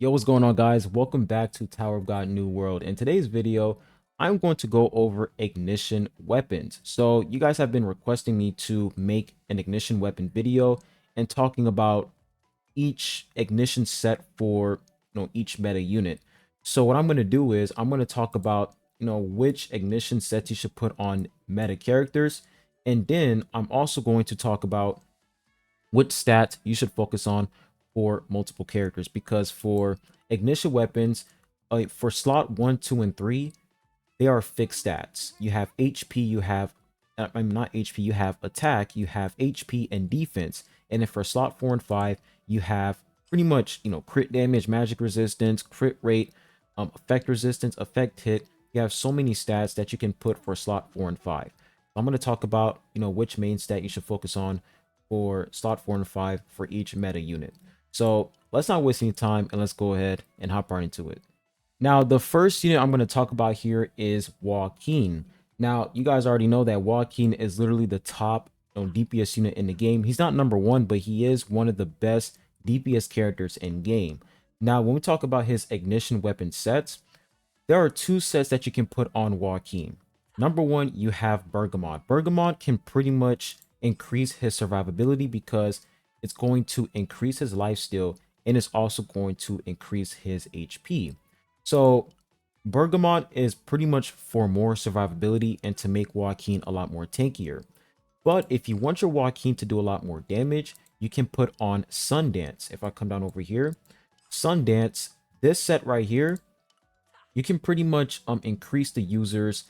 Yo, what's going on, guys? Welcome back to Tower of God New World. In today's video, I'm going to go over ignition weapons. So you guys have been requesting me to make an ignition weapon video and talking about each ignition set for each meta unit. So what I'm going to do is I'm going to talk about which ignition sets you should put on meta characters, and then I'm also going to talk about which stats you should focus on for multiple characters, because for ignition weapons, for slot 1, 2, and 3, they are fixed stats. You have HP, you have I'm not HP, you have attack, you have HP and defense. And then for slot 4 and 5, you have pretty much crit damage, magic resistance, crit rate, effect resistance, effect hit. You have so many stats that you can put for slot 4 and 5. I'm going to talk about which main stat you should focus on for slot 4 and 5 for each meta unit. So let's not waste any time and let's go ahead and hop right into it. Now, the first unit I'm going to talk about here is Joaquin. Now, you guys already know that Joaquin is literally the top DPS unit in the game. He's not number one, but he is one of the best DPS characters in game. Now, when we talk about his ignition weapon sets, there are two sets that you can put on Joaquin. Number one, you have Bergamot. Bergamot can pretty much increase his survivability because it's going to increase his lifesteal and it's also going to increase his HP. So Bergamot is pretty much for more survivability and to make Joaquin a lot more tankier. But if you want your Joaquin to do a lot more damage, you can put on Sundance. If I come down over here, Sundance, this set right here, you can pretty much increase the user's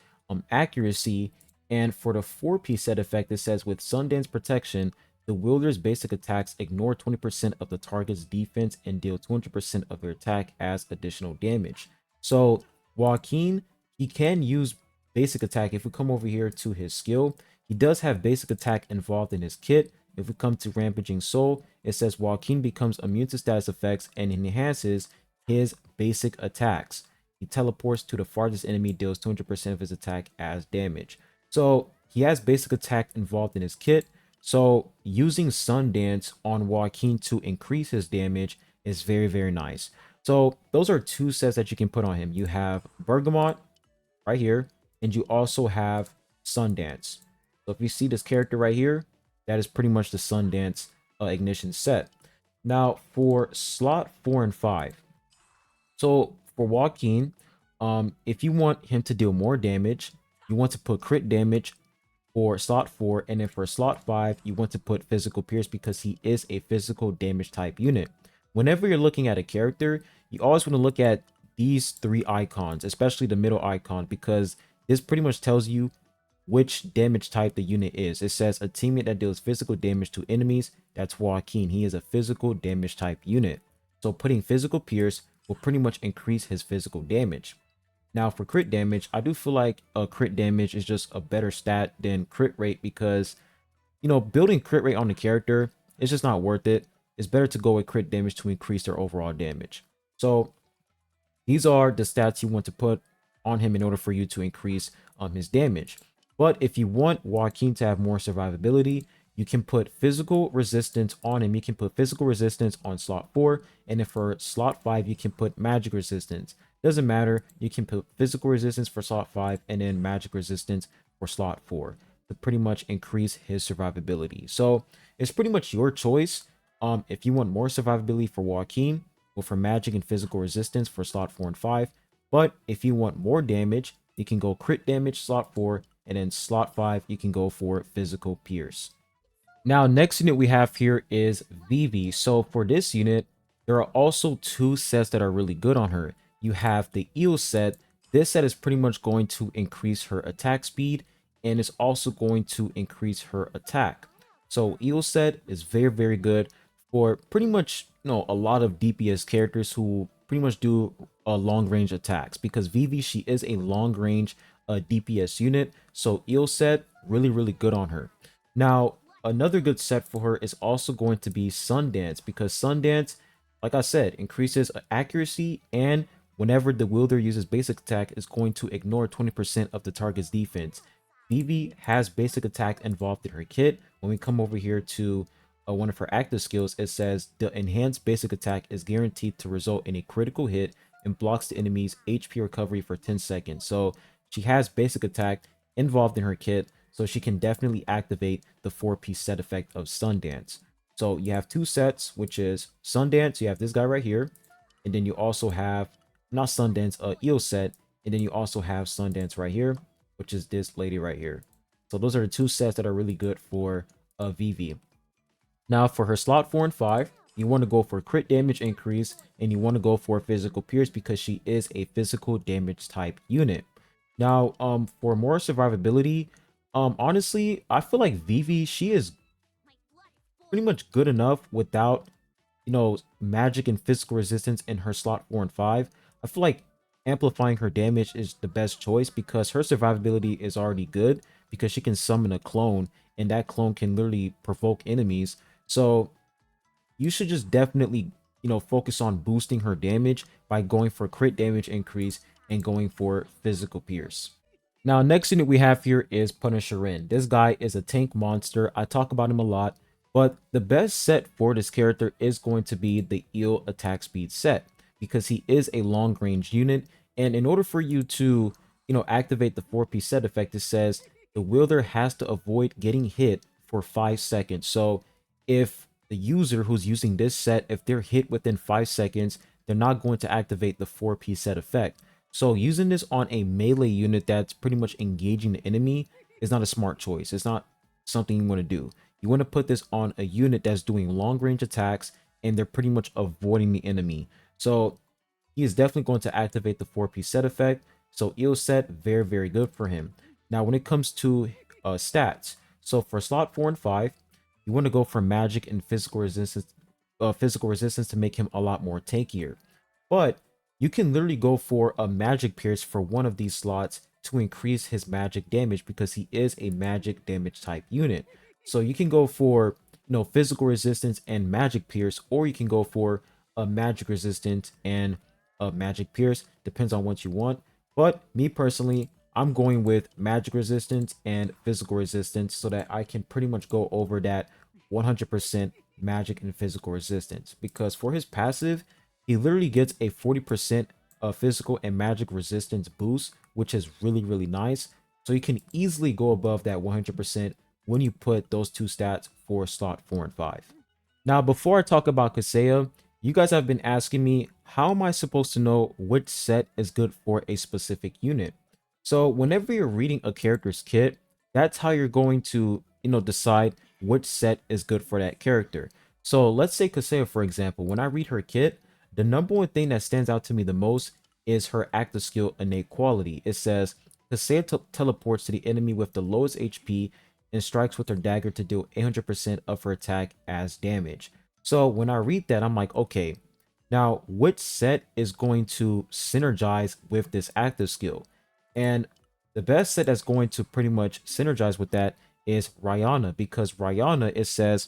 accuracy. And for the 4-piece set effect, it says with Sundance protection, the wielder's basic attacks ignore 20% of the target's defense and deal 200% of their attack as additional damage. So Joaquin, he can use basic attack. If we come over here to his skill, he does have basic attack involved in his kit. If we come to Rampaging Soul, it says Joaquin becomes immune to status effects and enhances his basic attacks. He teleports to the farthest enemy, deals 200% of his attack as damage. So he has basic attack involved in his kit. So using Sundance on Joaquin to increase his damage is very, very nice. So those are two sets that you can put on him. You have Bergamot right here, and you also have Sundance. So if you see this character right here, that is pretty much the Sundance ignition set. Now for slot 4 and 5. So for Joaquin, if you want him to deal more damage, you want to put crit damage for slot 4, and then for slot 5, you want to put physical pierce because he is a physical damage type unit. Whenever you're looking at a character, you always want to look at these three icons, especially the middle icon, because this pretty much tells you which damage type the unit is. It says a teammate that deals physical damage to enemies. That's Joaquin. He is a physical damage type unit. So putting physical pierce will pretty much increase his physical damage. Now for crit damage, I do feel like crit damage is just a better stat than crit rate because, building crit rate on the character is just not worth it. It's better to go with crit damage to increase their overall damage. So these are the stats you want to put on him in order for you to increase his damage. But if you want Joaquin to have more survivability, you can put physical resistance on him. You can put physical resistance on slot 4, and then for slot 5, you can put magic resistance. Doesn't matter. You can put physical resistance for slot 5 and then magic resistance for slot 4 to pretty much increase his survivability. So it's pretty much your choice. If you want more survivability for Joaquin, go for magic and physical resistance for slot 4 and 5. But if you want more damage, you can go crit damage slot 4, and then slot 5, you can go for physical pierce. Now, next unit we have here is Vivi. So for this unit, there are also two sets that are really good on her. You have the eel set. This set is pretty much going to increase her attack speed and is also going to increase her attack. So eel set is very, very good for pretty much a lot of DPS characters who pretty much do long range attacks, because Vivi, she is a long range DPS unit. So eel set, really, really good on her. Now another good set for her is also going to be Sundance, because Sundance, like I said, increases accuracy, and whenever the wielder uses basic attack, is going to ignore 20% of the target's defense. Vivi has basic attack involved in her kit. When we come over here to one of her active skills, it says the enhanced basic attack is guaranteed to result in a critical hit and blocks the enemy's HP recovery for 10 seconds. So she has basic attack involved in her kit, so she can definitely activate the 4-piece set effect of Sundance. So you have two sets, which is Sundance. You have this guy right here, and then you also have not Sundance, Eel set, and then you also have Sundance right here, which is this lady right here. So those are the two sets that are really good for Vivi. Now for her slot 4 and 5, you want to go for crit damage increase and you want to go for physical pierce because she is a physical damage type unit. Now for more survivability, honestly, I feel like Vivi, she is pretty much good enough without, magic and physical resistance in her slot 4 and 5. I feel like amplifying her damage is the best choice because her survivability is already good because she can summon a clone and that clone can literally provoke enemies. So you should just definitely, focus on boosting her damage by going for crit damage increase and going for physical pierce. Now, next unit we have here is Punisher In. This guy is a tank monster. I talk about him a lot, but the best set for this character is going to be the Eel attack speed set because he is a long range unit. And in order for you to, activate the 4-piece set effect, it says the wielder has to avoid getting hit for 5 seconds. So if the user who's using this set, if they're hit within 5 seconds, they're not going to activate the 4-piece set effect. So using this on a melee unit that's pretty much engaging the enemy is not a smart choice. It's not something you want to do. You want to put this on a unit that's doing long range attacks and they're pretty much avoiding the enemy. So he is definitely going to activate the 4-piece set effect. So Eel set, very, very good for him. Now, when it comes to stats, so for slot 4 and 5, you want to go for magic and physical resistance to make him a lot more tankier. But you can literally go for a magic pierce for one of these slots to increase his magic damage because he is a magic damage type unit. So you can go for, physical resistance and magic pierce, or you can go for a magic resistance and a magic pierce. Depends on what you want. But me personally, I'm going with magic resistance and physical resistance so that I can pretty much go over that 100% magic and physical resistance. Because for his passive, he literally gets a 40% of physical and magic resistance boost, which is really, really nice. So you can easily go above that 100% when you put those two stats for slot 4 and 5. Now, before I talk about Kaseya, you guys have been asking me, how am I supposed to know which set is good for a specific unit? So whenever you're reading a character's kit, that's how you're going to, decide which set is good for that character. So let's say Kaseya, for example, when I read her kit, the number one thing that stands out to me the most is her active skill innate quality. It says Kaseya teleports to the enemy with the lowest HP and strikes with her dagger to deal 800% of her attack as damage. So when I read that, I'm like, okay, now which set is going to synergize with this active skill? And the best set that's going to pretty much synergize with that is Rihanna, because Rihanna, it says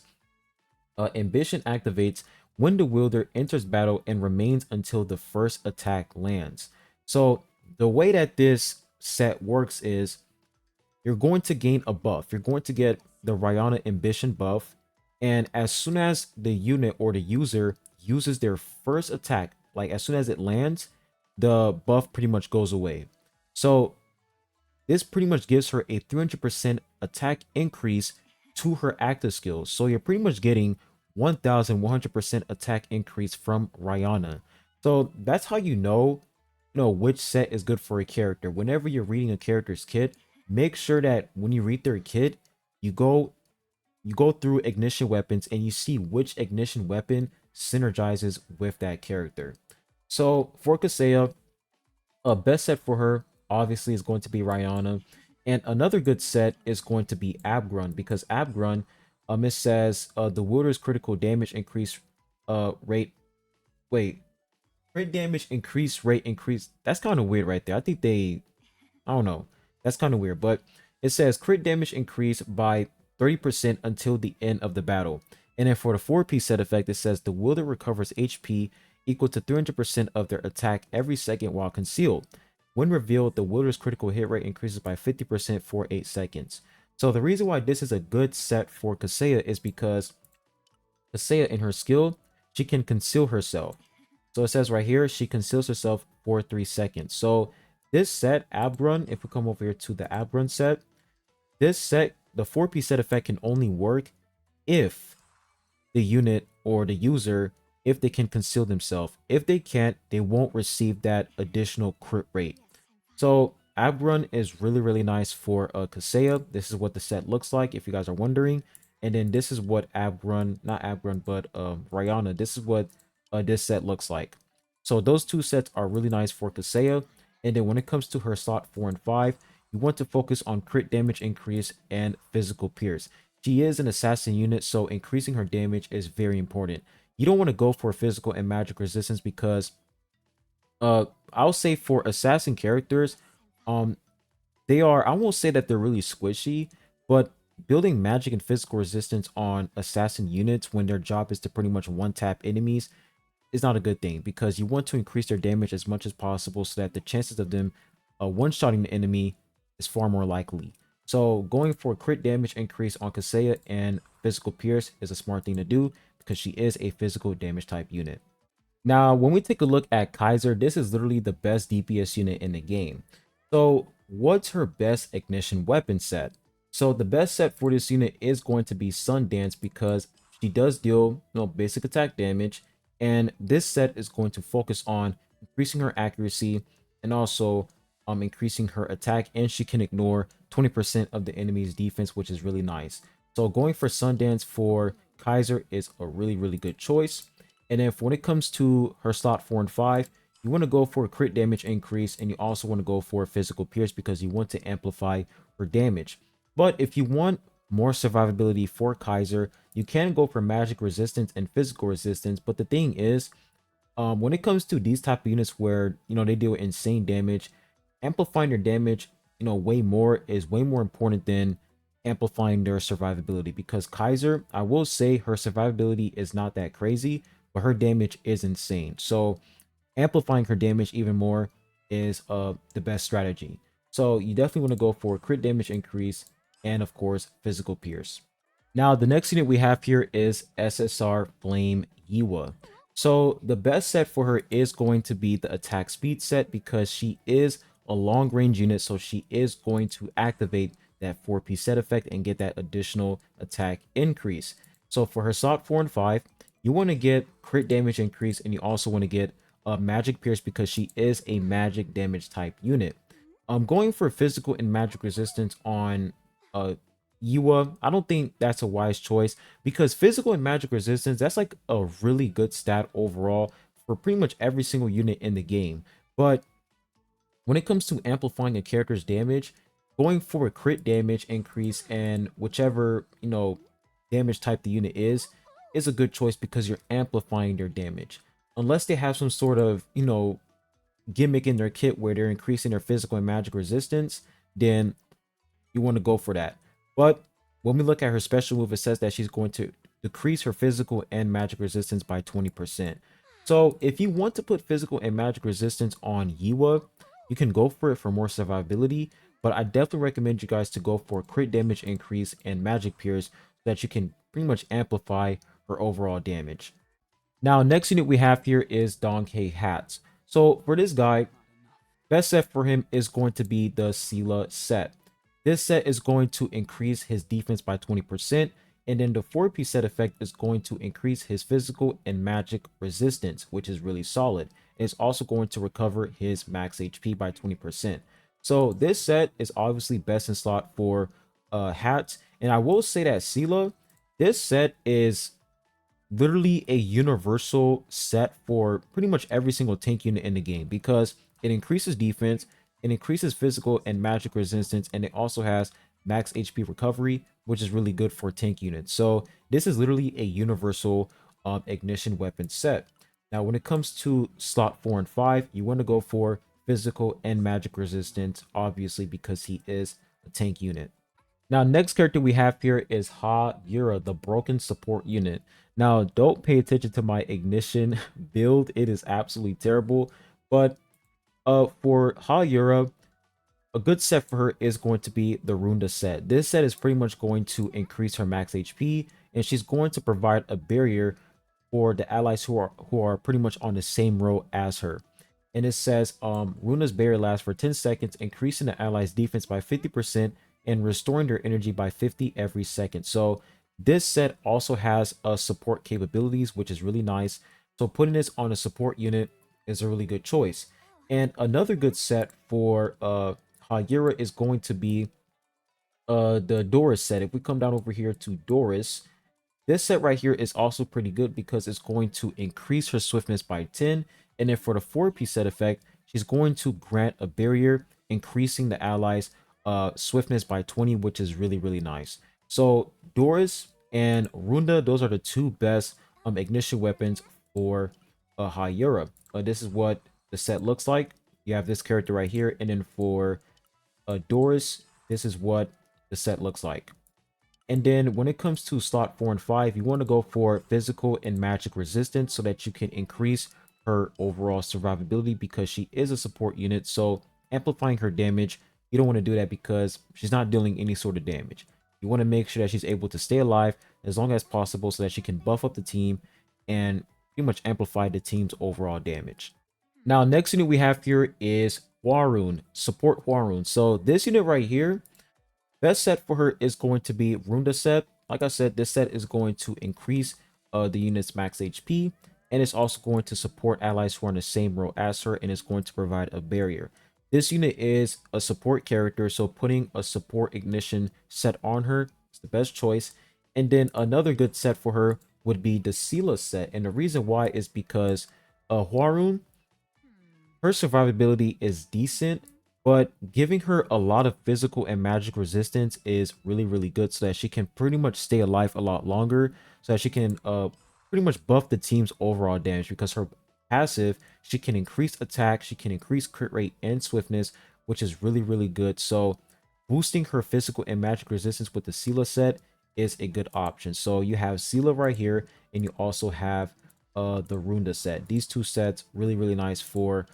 ambition activates when the wielder enters battle and remains until the first attack lands. So the way that this set works is you're going to gain a buff. You're going to get the Rihanna ambition buff. And as soon as the unit or the user uses their first attack, like as soon as it lands, the buff pretty much goes away. So this pretty much gives her a 300% attack increase to her active skills. So you're pretty much getting 1100% attack increase from Rihanna. So that's how you know, which set is good for a character. Whenever you're reading a character's kit, make sure that when you read their kit, you go through ignition weapons and you see which ignition weapon synergizes with that character. So for Kaseya, a best set for her obviously is going to be Rihanna, and another good set is going to be Abgrun, because Abgrun, it says the wielder's critical damage increase rate. Wait, crit damage increase. That's kind of weird right there. I think I don't know. That's kind of weird, but it says crit damage increase by 30% until the end of the battle. And then for the 4-piece set effect, it says the wielder recovers HP equal to 300% of their attack every second while concealed. When revealed, the wielder's critical hit rate increases by 50% for 8 seconds. So the reason why this is a good set for Kaseya is because Kaseya in her skill, she can conceal herself. So it says right here, she conceals herself for 3 seconds. So this set, Ab Run, if we come over here to the Ab Run set, this set, the 4-piece set effect can only work if the unit or the user, if they can conceal themselves. If they can't, they won't receive that additional crit rate. So Ab Run is really, really nice for Kaseya. This is what the set looks like, if you guys are wondering. And then this is what Ab Run, not Ab Run, but Rihanna, this is what this set looks like. So those two sets are really nice for Kaseya. And then when it comes to her slot 4 and 5, you want to focus on crit damage increase and physical pierce. She is an assassin unit, so increasing her damage is very important. You don't want to go for physical and magic resistance because I'll say for assassin characters, um they are, I won't say that they're really squishy, but building magic and physical resistance on assassin units when their job is to pretty much one tap enemies is not a good thing, because you want to increase their damage as much as possible so that the chances of them one-shotting the enemy is far more likely. So going for crit damage increase on Kaseya and physical pierce is a smart thing to do because she is a physical damage type unit. Now, when we take a look at Kaiser, this is literally the best DPS unit in the game. So what's her best ignition weapon set? So the best set for this unit is going to be Sundance because she does deal, basic attack damage. And this set is going to focus on increasing her accuracy and also increasing her attack. And she can ignore 20% of the enemy's defense, which is really nice. So going for Sundance for Kaiser is a really, really good choice. And then when it comes to her slot 4 and 5, you want to go for a crit damage increase, and you also want to go for physical pierce because you want to amplify her damage. But if you want more survivability for Kaiser, you can go for magic resistance and physical resistance. But the thing is, when it comes to these type of units where they deal insane damage, amplifying their damage way more is way more important than amplifying their survivability, because Kaiser, I will say her survivability is not that crazy, but her damage is insane. So amplifying her damage even more is the best strategy. So you definitely want to go for crit damage increase and of course physical pierce. Now the next unit we have here is SSR Flame Yiwa. So the best set for her is going to be the attack speed set because she is a long range unit, so she is going to activate that 4-piece set effect and get that additional attack increase. So for her slot 4 and 5, you want to get crit damage increase, and you also want to get magic pierce because she is a magic damage type unit. Going for physical and magic resistance on Yiwa, I don't think that's a wise choice because physical and magic resistance, that's like a really good stat overall for pretty much every single unit in the game. But when it comes to amplifying a character's damage, going for a crit damage increase and whichever, damage type the unit is a good choice because you're amplifying their damage. Unless they have some sort of, gimmick in their kit where they're increasing their physical and magic resistance, then you want to go for that. But when we look at her special move, it says that she's going to decrease her physical and magic resistance by 20%. So if you want to put physical and magic resistance on Yiwa, you can go for it for more survivability, but I definitely recommend you guys to go for crit damage increase and magic pierce so that you can pretty much amplify her overall damage. Now, next unit we have here is Donkey Hats. So for this guy, best set for him is going to be the Sela set. This set is going to increase his defense by 20%, and then the 4-piece set effect is going to increase his physical and magic resistance, which is really solid. It's also going to recover his max HP by 20%. So this set is obviously best in slot for hats, and I will say that Sela, this set is literally a universal set for pretty much every single tank unit in the game because it increases defense, it increases physical and magic resistance, and it also has max HP recovery, which is really good for tank units. So this is literally a universal ignition weapon set. Now, when it comes to slot 4 and 5, you want to go for physical and magic resistance, obviously, because he is a tank unit. Now, next character we have here is Ha Yura, the broken support unit. Now, don't pay attention to my ignition build. It is absolutely terrible. But for Ha Yura, a good set for her is going to be the Runda set. This set is pretty much going to increase her max HP and she's going to provide a barrier for the allies who are pretty much on the same row as her. And it says Runa's barrier lasts for 10 seconds, increasing the allies' defense by 50% and restoring their energy by 50 every second. So this set also has support capabilities, which is really nice. So putting this on a support unit is a really good choice. And another good set for Hayura is going to be the Doris set. If we come down over here to Doris, this set right here is also pretty good because it's going to increase her swiftness by 10. And then for the 4-piece set effect, she's going to grant a barrier, increasing the allies' swiftness by 20, which is really, really nice. So Doris and Runda, those are the two best ignition weapons for Hayura. This is what the set looks like. You have this character right here. And then for Doris, this is what the set looks like. And then when it comes to slot 4 and 5, you want to go for physical and magic resistance so that you can increase her overall survivability because she is a support unit. So amplifying her damage, you don't want to do that because she's not dealing any sort of damage. You want to make sure that she's able to stay alive as long as possible so that she can buff up the team and pretty much amplify the team's overall damage. Now, next unit we have here is Hwarun, support Hwarun. So this unit right here, best set for her is going to be Runda set. Like I said, this set is going to increase the unit's max HP, and it's also going to support allies who are in the same row as her, and it's going to provide a barrier. This unit is a support character, so putting a support ignition set on her is the best choice. And then another good set for her would be the Sela set, and the reason why is because Hwarun, her survivability is decent, but giving her a lot of physical and magic resistance is really, really good so that she can pretty much stay alive a lot longer, so that she can pretty much buff the team's overall damage because her passive, she can increase attack, she can increase crit rate and swiftness, which is really, really good. So boosting her physical and magic resistance with the Sela set is a good option. So you have Sela right here, and you also have the Runda set. These two sets really, really nice for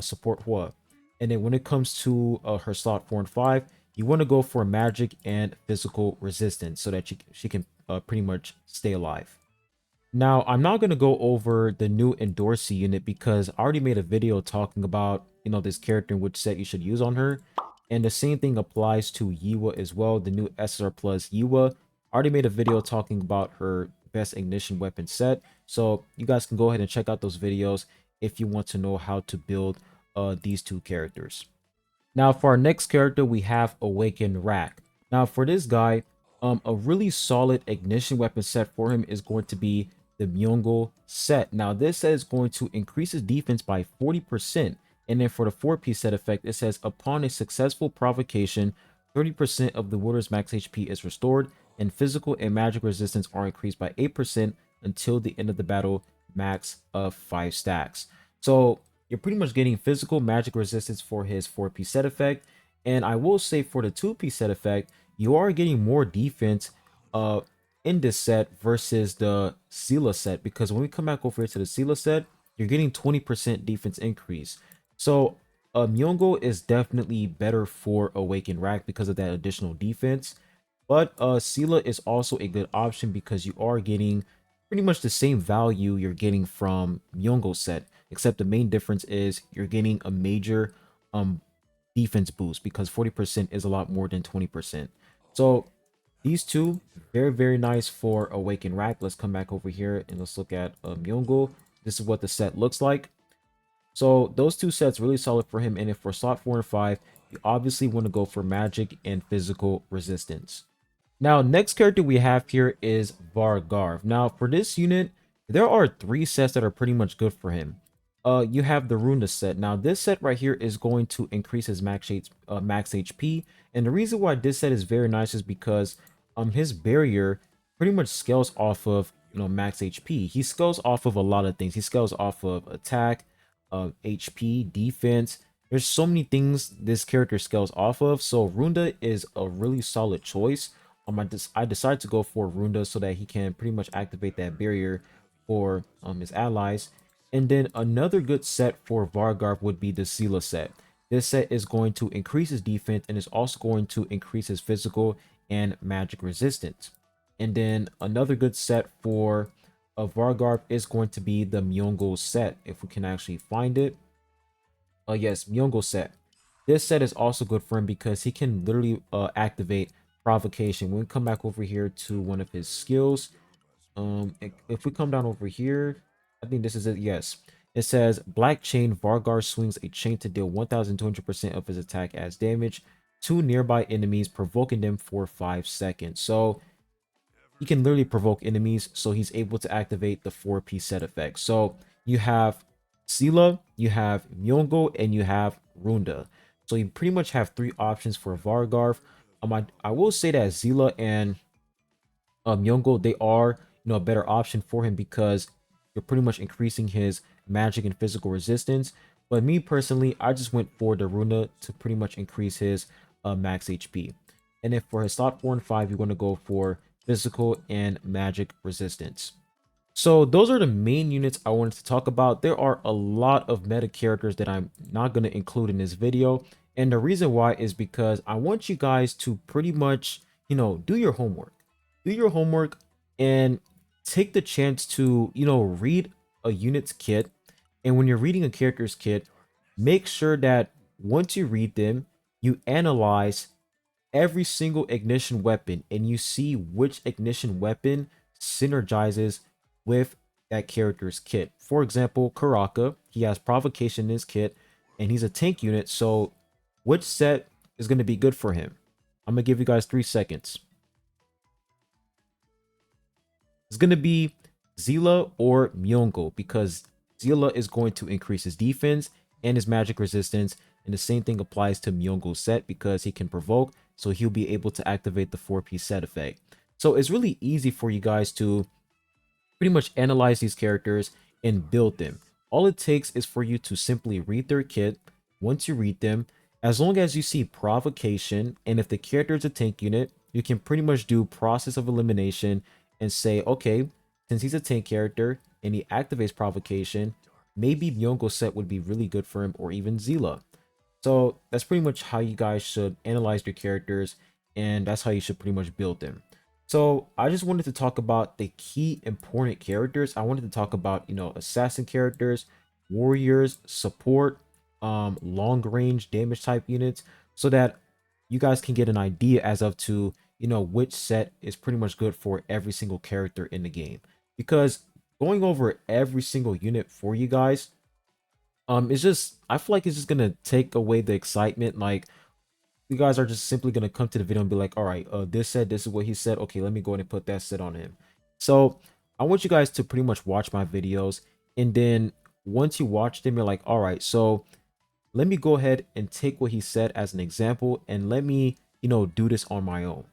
support Hua. And then when it comes to her slot 4 and 5, you want to go for magic and physical resistance so that she can pretty much stay alive. Now, I'm not going to go over the new Endorsi unit because I already made a video talking about, this character and which set you should use on her. And the same thing applies to Yiwa as well, the new SR Plus Yiwa. I already made a video talking about her best ignition weapon set. So you guys can go ahead and check out those videos if you want to know how to build these two characters. Now for our next character, we have Awakened Rack. Now for this guy, a really solid ignition weapon set for him is going to be the Myongo set. Now this set is going to increase his defense by 40%. And then for the 4-piece set effect, it says upon a successful provocation, 30% of the wielder's max HP is restored, and physical and magic resistance are increased by 8% until the end of the battle, max of 5 stacks. So you're pretty much getting physical magic resistance for his 4-piece set effect. And I will say for the 2-piece set effect, you are getting more defense in this set versus the Sela set, because when we come back over here to the Sela set, you're getting 20% defense increase. So Myongo is definitely better for Awakened Rack because of that additional defense. But Sela is also a good option because you are getting pretty much the same value you're getting from Myongo set, except the main difference is you're getting a major defense boost because 40% is a lot more than 20%. So these two, very, very nice for Awakened Rack. Let's come back over here and let's look at Myongo. This is what the set looks like. So those two sets really solid for him. And if for slot 4 and 5, you obviously want to go for magic and physical resistance. Now, next character we have here is Vargarv. Now, for this unit, there are 3 sets that are pretty much good for him. You have the Runda set. Now, this set right here is going to increase his max HP. And the reason why this set is very nice is because his barrier pretty much scales off of, max HP. He scales off of a lot of things. He scales off of attack, HP, defense. There's so many things this character scales off of. So Runda is a really solid choice. I decided to go for Runda so that he can pretty much activate that barrier for his allies. And then another good set for Vargarv would be the Sela set. This set is going to increase his defense and is also going to increase his physical and magic resistance. And then another good set for a Vargarb is going to be the Myongo set, if we can actually find it. Yes, Myongo set. This set is also good for him because he can literally activate provocation. When we come back over here to one of his skills, if we come down over here, I think this is it. Yes, it says Black Chain. Vargar swings a chain to deal 1,200% of his attack as damage to nearby enemies, provoking them for 5 seconds. So he can literally provoke enemies, so he's able to activate the 4-piece set effect. So you have Sila, you have Myongo, and you have Runda. So you pretty much have 3 options for Vargarf. I will say that Zila and Myongo, they are, a better option for him because you're pretty much increasing his magic and physical resistance. But me personally, I just went for the Runa to pretty much increase his max HP. And if for his slot 4 and 5, you're going to go for physical and magic resistance. So those are the main units I wanted to talk about. There are a lot of meta characters that I'm not going to include in this video. And the reason why is because I want you guys to pretty much, do your homework. Do your homework and take the chance to, read a unit's kit. And when you're reading a character's kit, make sure that once you read them, you analyze every single ignition weapon and you see which ignition weapon synergizes with that character's kit. For example, Karaka, he has provocation in his kit and he's a tank unit, so which set is going to be good for him? I'm going to give you guys 3 seconds. It's going to be Zila or Myongo because Zila is going to increase his defense and his magic resistance, and the same thing applies to Myongo's set because he can provoke, so he'll be able to activate the 4-piece set effect. So it's really easy for you guys to pretty much analyze these characters and build them. All it takes is for you to simply read their kit. Once you read them, as long as you see provocation, and if the character is a tank unit, you can pretty much do process of elimination and say, okay, since he's a tank character and he activates provocation, maybe Myongo set would be really good for him, or even Zila. So that's pretty much how you guys should analyze your characters, and that's how you should pretty much build them. So I just wanted to talk about the key important characters. I wanted to talk about, assassin characters, warriors, support, long range damage type units, so that you guys can get an idea as of to, which set is pretty much good for every single character in the game. Because going over every single unit for you guys, it's just, I feel like it's just gonna take away the excitement. Like, you guys are just simply gonna come to the video and be like, all right, this said, this is what he said, okay, let me go ahead and put that set on him. So I want you guys to pretty much watch my videos, and then once you watch them, you're like, all right, so let me go ahead and take what he said as an example, and let me, do this on my own.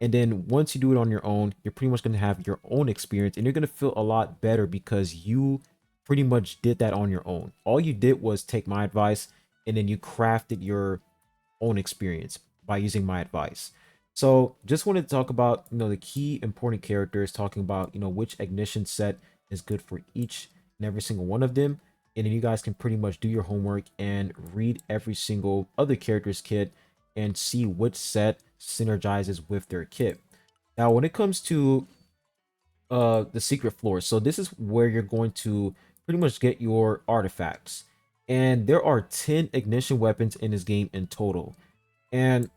And then once you do it on your own, you're pretty much going to have your own experience, and you're going to feel a lot better because you pretty much did that on your own. All you did was take my advice, and then you crafted your own experience by using my advice. So just wanted to talk about, the key important characters, talking about, which ignition set is good for each and every single one of them. And then you guys can pretty much do your homework and read every single other character's kit and see which set synergizes with their kit. Now, when it comes to the secret floor, so this is where you're going to pretty much get your artifacts. And there are 10 ignition weapons in this game in total. And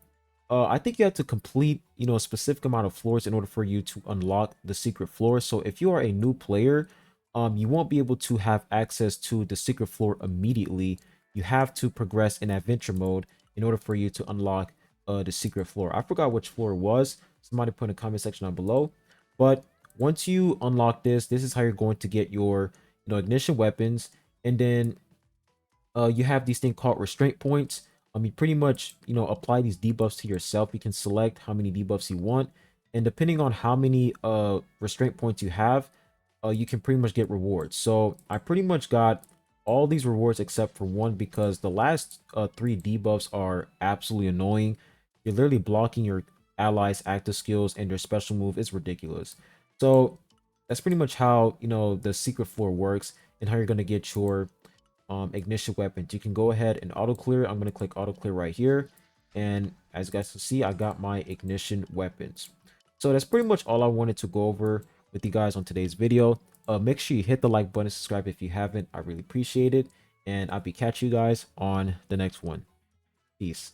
I think you have to complete, a specific amount of floors in order for you to unlock the secret floor. So if you are a new player, you won't be able to have access to the secret floor immediately. You have to progress in adventure mode in order for you to unlock the secret floor. I forgot which floor it was. Somebody put in the comment section down below. But once you unlock this, this is how you're going to get your, ignition weapons. And then you have these things called restraint points. You pretty much, apply these debuffs to yourself. You can select how many debuffs you want, and depending on how many restraint points you have, you can pretty much get rewards. So I pretty much got all these rewards except for one, because the last 3 debuffs are absolutely annoying. You're literally blocking your allies' active skills, and their special move is ridiculous. So that's pretty much how, the secret floor works, and how you're going to get your ignition weapons. You can go ahead and auto clear. I'm going to click auto clear right here, and as you guys can see, I got my ignition weapons. So that's pretty much all I wanted to go over with you guys on today's video. Make sure you hit the like button, subscribe if you haven't. I really appreciate it. And I'll be catching you guys on the next one. Peace.